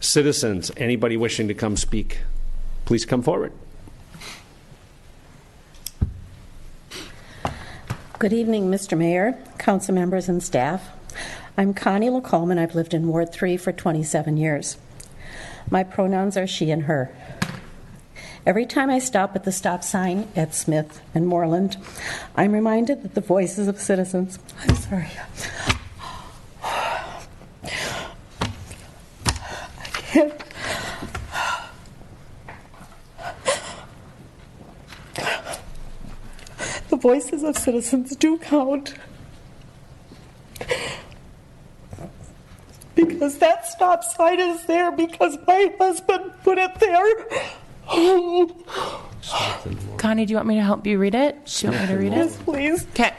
Citizens, anybody wishing to come speak, please come forward. Good evening, Mr. Mayor, council members, and staff. I'm Connie Lacombe, and I've lived in Ward 3 for 27 years. My pronouns are she and her. Every time I stop at the stop sign at Smith and Moreland, I'm reminded that the voices of citizens, I'm sorry, I can't. The voices of citizens do count. Because that stop sign is there because my husband put it there. Connie, do you want me to help you read it? Do you want me to read it? Yes, please. Okay.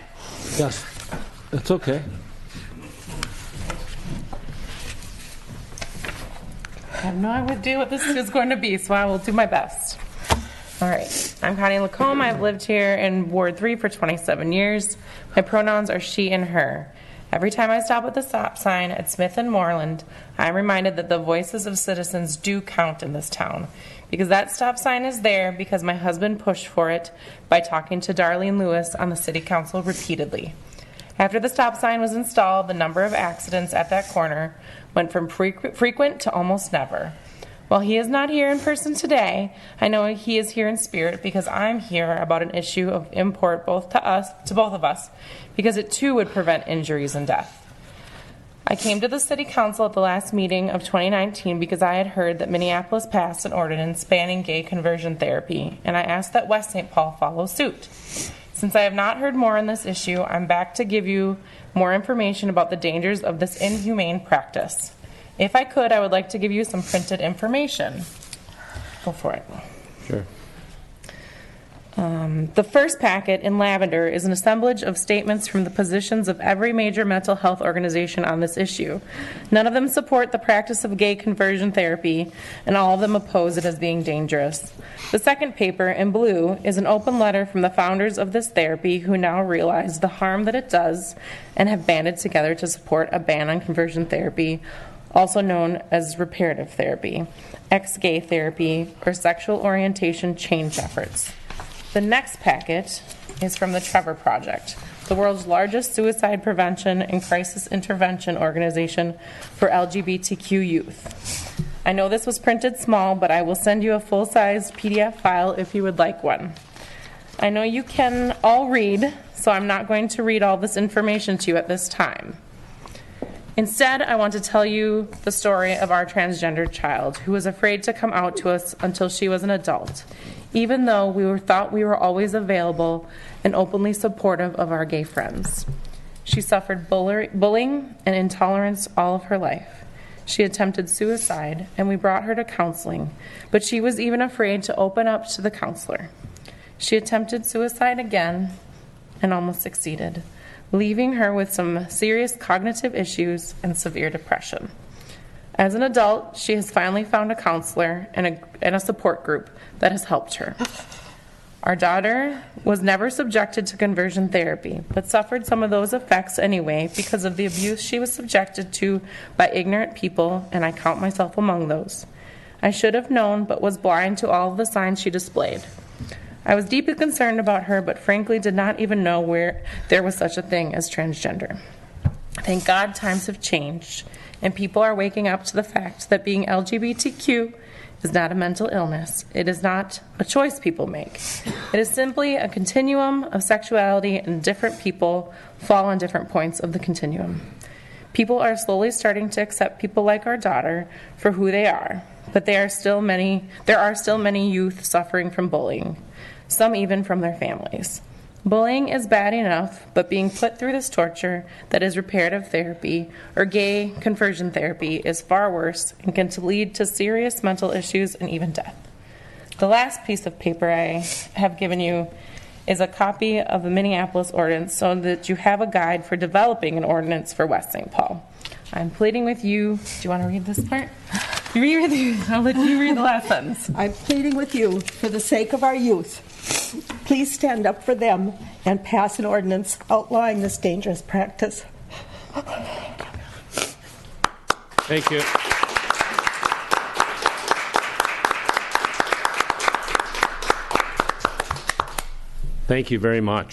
Yes, that's okay. I have no idea what this is going to be, so I will do my best. All right. I'm Connie Lacombe. I've lived here in Ward 3 for 27 years. My pronouns are she and her. Every time I stop at the stop sign at Smith and Moreland, I'm reminded that the voices of citizens do count in this town. Because that stop sign is there because my husband pushed for it by talking to Darlene Lewis on the city council repeatedly. After the stop sign was installed, the number of accidents at that corner went from frequent to almost never. While he is not here in person today, I know he is here in spirit because I'm here about an issue of import to both of us, because it too would prevent injuries and death. I came to the City Council at the last meeting of 2019 because I had heard that Minneapolis passed an ordinance banning gay conversion therapy, and I asked that West St. Paul follow suit. Since I have not heard more on this issue, I'm back to give you more information about the dangers of this inhumane practice. If I could, I would like to give you some printed information. Go for it. Sure. The first packet in lavender is an assemblage of statements from the positions of every major mental health organization on this issue. None of them support the practice of gay conversion therapy, and all of them oppose it as being dangerous. The second paper in blue is an open letter from the founders of this therapy who now realize the harm that it does and have banded together to support a ban on conversion therapy, also known as reparative therapy, ex-gay therapy, or sexual orientation change efforts. The next packet is from the Trevor Project, the world's largest suicide prevention and crisis intervention organization for LGBTQ youth. I know this was printed small, but I will send you a full-size PDF file if you would like one. I know you can all read, so I'm not going to read all this information to you at this time. Instead, I want to tell you the story of our transgender child who was afraid to come out to us until she was an adult, even though thought we were always available and openly supportive of our gay friends. She suffered bullying and intolerance all of her life. She attempted suicide, and we brought her to counseling, but she was even afraid to open up to the counselor. She attempted suicide again and almost succeeded, leaving her with some serious cognitive issues and severe depression. As an adult, she has finally found a counselor and a support group that has helped her. Our daughter was never subjected to conversion therapy, but suffered some of those effects anyway because of the abuse she was subjected to by ignorant people, and I count myself among those. I should have known, but was blind to all of the signs she displayed. I was deeply concerned about her, but frankly did not even know where there was such a thing as transgender. Thank God times have changed, and people are waking up to the fact that being LGBTQ is not a mental illness. It is not a choice people make. It is simply a continuum of sexuality, and different people fall on different points of the continuum. People are slowly starting to accept people like our daughter for who they are, but there are still many youth suffering from bullying, some even from their families. Bullying is bad enough, but being put through this torture that is reparative therapy or gay conversion therapy is far worse and can lead to serious mental issues and even death. The last piece of paper I have given you is a copy of the Minneapolis ordinance so that you have a guide for developing an ordinance for West St. Paul. I'm pleading with you. Do you want to read this part? I'll let you read the last sentence. I'm pleading with you for the sake of our youth. Please stand up for them and pass an ordinance outlawing this dangerous practice. Thank you. Thank you very much.